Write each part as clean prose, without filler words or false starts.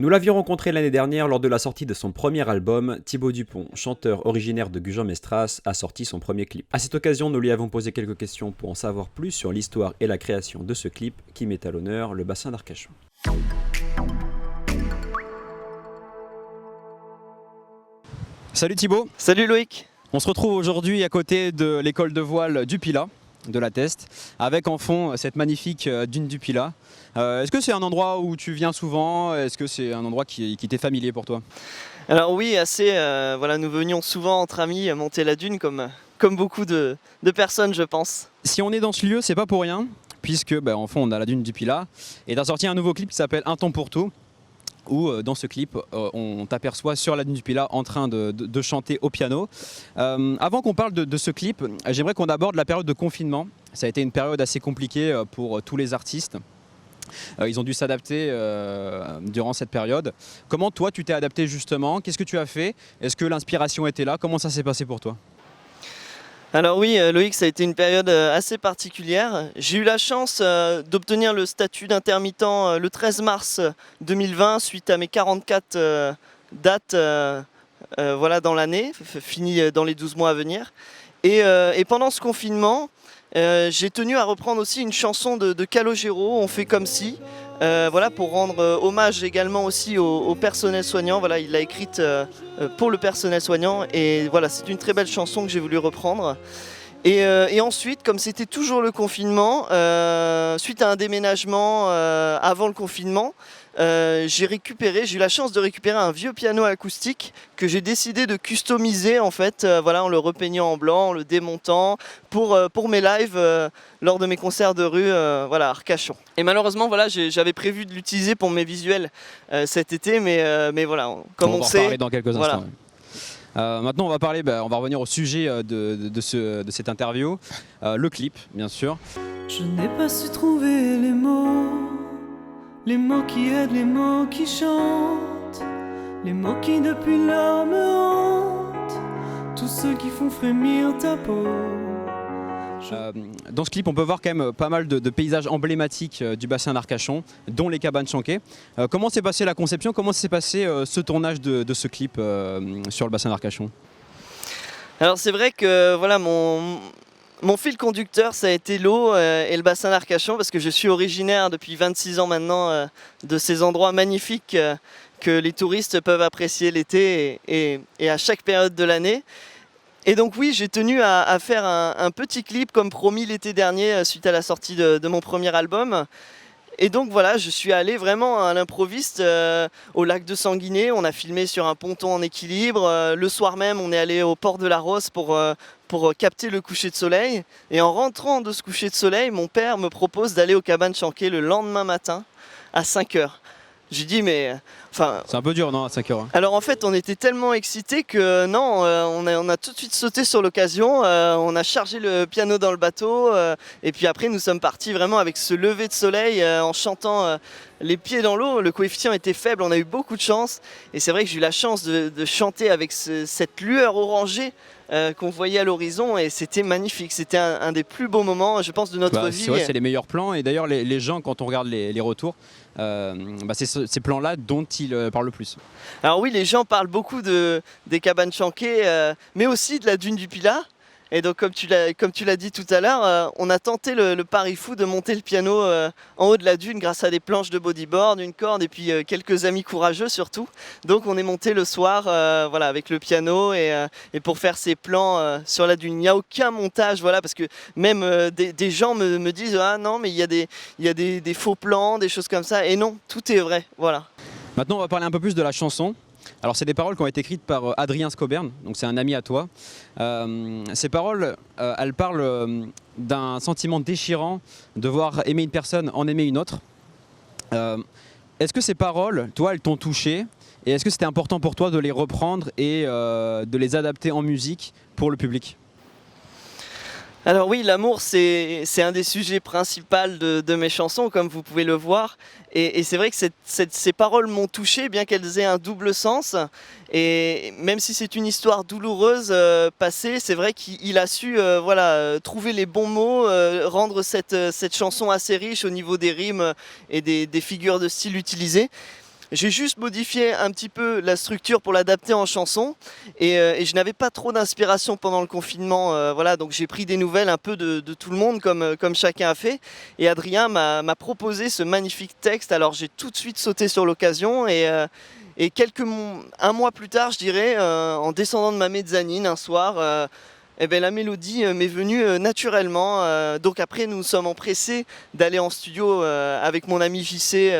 Nous l'avions rencontré l'année dernière lors de la sortie de son premier album. Thibaut Dupont, chanteur originaire de Gujan-Mestras, a sorti son premier clip. À cette occasion, nous lui avons posé quelques questions pour en savoir plus sur l'histoire et la création de ce clip qui met à l'honneur le bassin d'Arcachon. Salut Thibaut. Salut Loïc. On se retrouve aujourd'hui à côté de l'école de voile du Pilat, de la Teste, avec en fond cette magnifique dune du Pilat. Est-ce que c'est un endroit où tu viens souvent? Est-ce que c'est un endroit qui t'est familier pour toi? Alors oui, assez. Voilà, nous venions souvent entre amis monter la dune comme beaucoup de personnes, je pense. Si on est dans ce lieu, c'est pas pour rien, puisque en fond on a la dune du Pilat, et tu as sorti un nouveau clip qui s'appelle Un temps pour tout, où dans ce clip on t'aperçoit sur la dune du Pilat en train de chanter au piano. Avant qu'on parle de ce clip, j'aimerais qu'on aborde la période de confinement. Ça a été une période assez compliquée pour tous les artistes. Ils ont dû s'adapter durant cette période. Comment toi tu t'es adapté justement? Qu'est-ce que tu as fait? Est-ce que l'inspiration était là? Comment ça s'est passé pour toi? Alors oui, Loïc, ça a été une période assez particulière. J'ai eu la chance d'obtenir le statut d'intermittent le 13 mars 2020 suite à mes 44 dates voilà, dans l'année, finies dans les 12 mois à venir. Et pendant ce confinement, j'ai tenu à reprendre aussi une chanson de Calogero, On fait comme si, voilà, pour rendre hommage également aussi au personnel soignant. Voilà, il l'a écrite pour le personnel soignant et voilà, c'est une très belle chanson que j'ai voulu reprendre. Et ensuite, comme c'était toujours le confinement, suite à un déménagement avant le confinement, j'ai eu la chance de récupérer un vieux piano acoustique que j'ai décidé de customiser en fait, voilà, en le repeignant en blanc, en le démontant pour mes lives lors de mes concerts de rue, voilà, à Arcachon. Et malheureusement, voilà, j'avais prévu de l'utiliser pour mes visuels cet été, mais voilà, comme On on va en sait, parler dans quelques voilà. instants. Maintenant on va parler, on va revenir au sujet de cette interview, le clip bien sûr. Je n'ai pas su trouver les mots qui aident, les mots qui chantent, les mots qui depuis là me hantent, tous ceux qui font frémir ta peau. Dans ce clip, on peut voir quand même pas mal de paysages emblématiques du bassin d'Arcachon, dont les cabanes chanquées. Comment s'est passée la conception? Comment s'est passé ce tournage de ce clip sur le bassin d'Arcachon? Alors c'est vrai que voilà, mon fil conducteur, ça a été l'eau et le bassin d'Arcachon, parce que je suis originaire depuis 26 ans maintenant de ces endroits magnifiques que les touristes peuvent apprécier l'été et à chaque période de l'année. Et donc oui, j'ai tenu à faire un petit clip comme promis l'été dernier suite à la sortie de mon premier album. Et donc voilà, je suis allé vraiment à l'improviste au lac de Sanguinet. On a filmé sur un ponton en équilibre. Le soir même, on est allé au port de la Rosse pour capter le coucher de soleil. Et en rentrant de ce coucher de soleil, mon père me propose d'aller aux cabanes chanquées le lendemain matin à 5 heures. J'ai dit mais... Enfin, c'est un peu dur, non, à 5 heures? Alors en fait, on était tellement excités que non, on a tout de suite sauté sur l'occasion, on a chargé le piano dans le bateau, et puis après nous sommes partis vraiment avec ce lever de soleil en chantant les pieds dans l'eau. Le coefficient était faible, on a eu beaucoup de chance, et c'est vrai que j'ai eu la chance de chanter avec cette lueur orangée qu'on voyait à l'horizon, et c'était magnifique. C'était un des plus beaux moments, je pense, de notre vie. C'est vrai, c'est les meilleurs plans, et d'ailleurs les gens, quand on regarde les retours, c'est ces plans-là dont ils parlent le plus. Alors oui, les gens parlent beaucoup des cabanes chanquées, mais aussi de la dune du Pilat. Et donc comme tu l'as dit tout à l'heure, on a tenté le pari fou de monter le piano en haut de la dune grâce à des planches de bodyboard, une corde et puis quelques amis courageux surtout. Donc on est monté le soir voilà, avec le piano et pour faire ces plans sur la dune. Il n'y a aucun montage, voilà, parce que même des gens me disent ah non mais il y a des faux plans, des choses comme ça. Et non, tout est vrai, voilà. Maintenant on va parler un peu plus de la chanson. Alors c'est des paroles qui ont été écrites par Adrien Scobern, donc c'est un ami à toi. Ces paroles, elles parlent d'un sentiment déchirant de voir aimer une personne en aimer une autre. Est-ce que ces paroles, toi, elles t'ont touché? Et est-ce que c'était important pour toi de les reprendre et de les adapter en musique pour le public? Alors oui, l'amour, c'est un des sujets principaux de mes chansons, comme vous pouvez le voir. Et c'est vrai que ces paroles m'ont touché, bien qu'elles aient un double sens. Et même si c'est une histoire douloureuse passée, c'est vrai qu'il a su voilà, trouver les bons mots, rendre cette chanson assez riche au niveau des rimes et des figures de style utilisées. J'ai juste modifié un petit peu la structure pour l'adapter en chanson et je n'avais pas trop d'inspiration pendant le confinement. Voilà, donc j'ai pris des nouvelles un peu de tout le monde comme chacun a fait. Et Adrien m'a proposé ce magnifique texte. Alors j'ai tout de suite sauté sur l'occasion et un mois plus tard, je dirais, en descendant de ma mezzanine un soir, eh ben, la mélodie m'est venue naturellement. Donc après, nous nous sommes empressés d'aller en studio avec mon ami JC,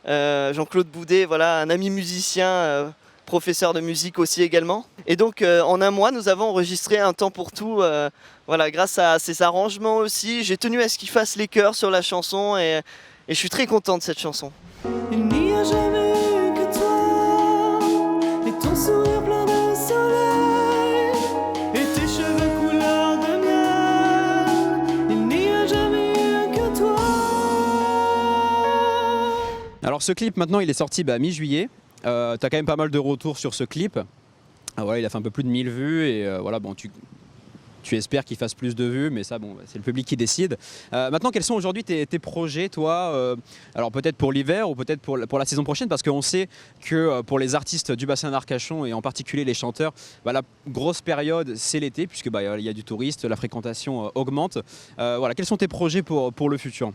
Jean-Claude Boudet, voilà, un ami musicien, professeur de musique aussi également. Et donc en un mois, nous avons enregistré Un temps pour tout. Voilà, grâce à ces arrangements aussi, j'ai tenu à ce qu'il fasse les chœurs sur la chanson et je suis très content de cette chanson. Il n'y a jamais eu que toi et ton sourire plein de soleil et tes cheveux couleur de miel. Il n'y a jamais eu que toi. Alors ce clip maintenant il est sorti mi-juillet. T'as quand même pas mal de retours sur ce clip. Ah ouais, il a fait un peu plus de 1000 vues et voilà, bon, tu espères qu'il fasse plus de vues, mais ça, bon, c'est le public qui décide. Maintenant, quels sont aujourd'hui tes projets, toi alors peut-être pour l'hiver ou peut-être pour la saison prochaine, parce qu'on sait que pour les artistes du bassin d'Arcachon et en particulier les chanteurs, la grosse période c'est l'été, puisque il y a du touriste, la fréquentation augmente. Voilà, quels sont tes projets pour le futur ?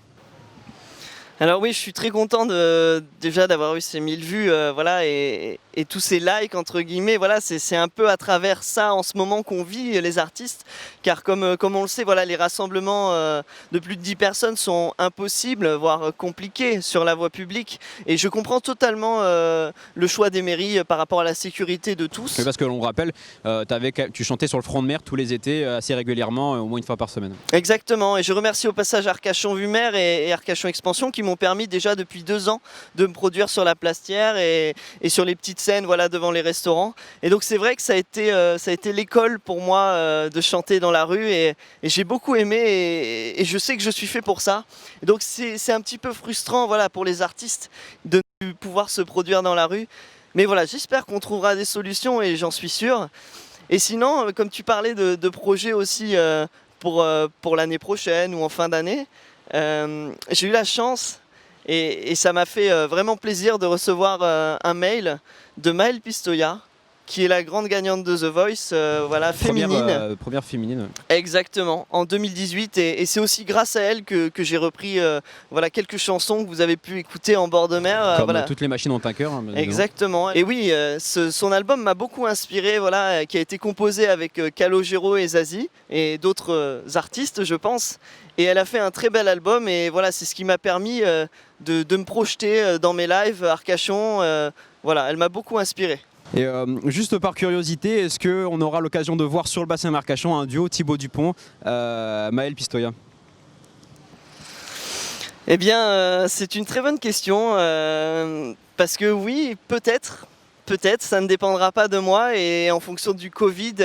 Alors oui, je suis très content déjà d'avoir eu ces 1000 vues voilà, et tous ces likes entre guillemets. Voilà, c'est un peu à travers ça en ce moment qu'on vit les artistes, car comme on le sait, voilà, les rassemblements de plus de 10 personnes sont impossibles, voire compliqués sur la voie publique. Et je comprends totalement le choix des mairies par rapport à la sécurité de tous. Oui, parce que l'on rappelle, tu chantais sur le front de mer tous les étés assez régulièrement, au moins une fois par semaine. Exactement, et je remercie au passage Arcachon Vue Mer et Arcachon Expansion qui m'ont permis déjà depuis 2 ans de me produire sur la Plastière et sur les petites scènes, voilà, devant les restaurants. Et donc c'est vrai que ça a été l'école pour moi de chanter dans la rue et j'ai beaucoup aimé et je sais que je suis fait pour ça. Et donc c'est un petit peu frustrant, voilà, pour les artistes de ne plus pouvoir se produire dans la rue. Mais voilà, j'espère qu'on trouvera des solutions et j'en suis sûr. Et sinon, comme tu parlais de projets aussi pour l'année prochaine ou en fin d'année, j'ai eu la chance et ça m'a fait vraiment plaisir de recevoir un mail de Maëlle Pistoia, qui est la grande gagnante de The Voice, voilà, féminine. Première féminine. Exactement, en 2018. Et c'est aussi grâce à elle que j'ai repris voilà, quelques chansons que vous avez pu écouter en bord de mer. Comme voilà. Toutes les machines ont un cœur. Hein, exactement. Et oui, son album m'a beaucoup inspiré, voilà, qui a été composé avec Calogero et Zazie et d'autres artistes, je pense. Et elle a fait un très bel album et voilà, c'est ce qui m'a permis de me projeter dans mes lives à Arcachon. Voilà, elle m'a beaucoup inspiré. Et juste par curiosité, est-ce qu'on aura l'occasion de voir sur le bassin d'Arcachon un duo Thibaut Dupont, Maëlle Pistoia ? Eh bien, c'est une très bonne question, parce que oui, peut-être, ça ne dépendra pas de moi et en fonction du Covid,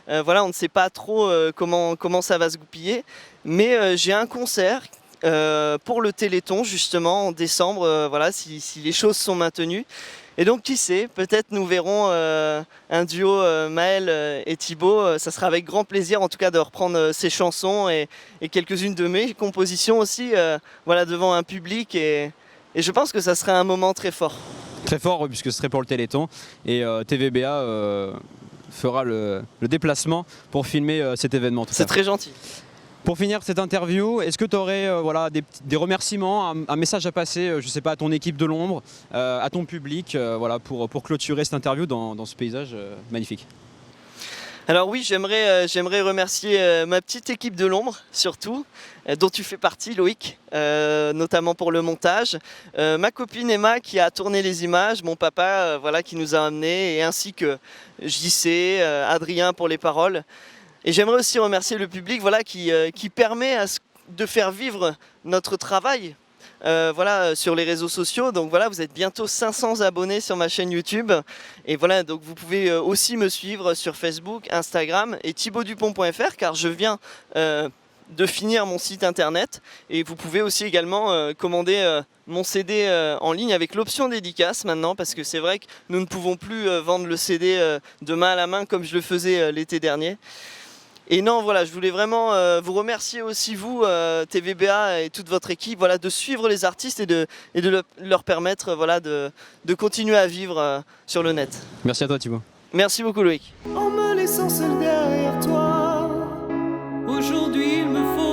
voilà, on ne sait pas trop comment ça va se goupiller, mais j'ai un concert pour le Téléthon justement en décembre, voilà, si les choses sont maintenues. Et donc qui sait, peut-être nous verrons un duo Maëlle et Thibaut. Ça sera avec grand plaisir en tout cas de reprendre ces chansons et quelques-unes de mes compositions aussi, voilà, devant un public et je pense que ça serait un moment très fort. Très fort, puisque ce serait pour le Téléthon et TVBA fera le déplacement pour filmer cet événement. C'est très gentil. Pour finir cette interview, est-ce que tu aurais voilà, des remerciements, un message à passer, je sais pas, à ton équipe de l'ombre, à ton public, voilà, pour clôturer cette interview dans ce paysage magnifique? Alors oui, j'aimerais remercier ma petite équipe de l'ombre, surtout, dont tu fais partie, Loïc, notamment pour le montage, ma copine Emma qui a tourné les images, mon papa voilà, qui nous a amenés, et ainsi que JC, Adrien pour les paroles. Et j'aimerais aussi remercier le public, voilà, qui permet de faire vivre notre travail voilà, sur les réseaux sociaux. Donc voilà, vous êtes bientôt 500 abonnés sur ma chaîne YouTube. Et voilà, donc vous pouvez aussi me suivre sur Facebook, Instagram et thibautdupont.fr, car je viens de finir mon site internet. Et vous pouvez aussi également commander mon CD en ligne avec l'option dédicace maintenant, parce que c'est vrai que nous ne pouvons plus vendre le CD de main à la main comme je le faisais l'été dernier. Et non, voilà, je voulais vraiment vous remercier aussi, vous, TVBA et toute votre équipe, voilà, de suivre les artistes et de leur permettre voilà, de continuer à vivre sur le net. Merci à toi Thibaut. Merci beaucoup Loïc. En me laissant seul derrière toi, aujourd'hui il me faut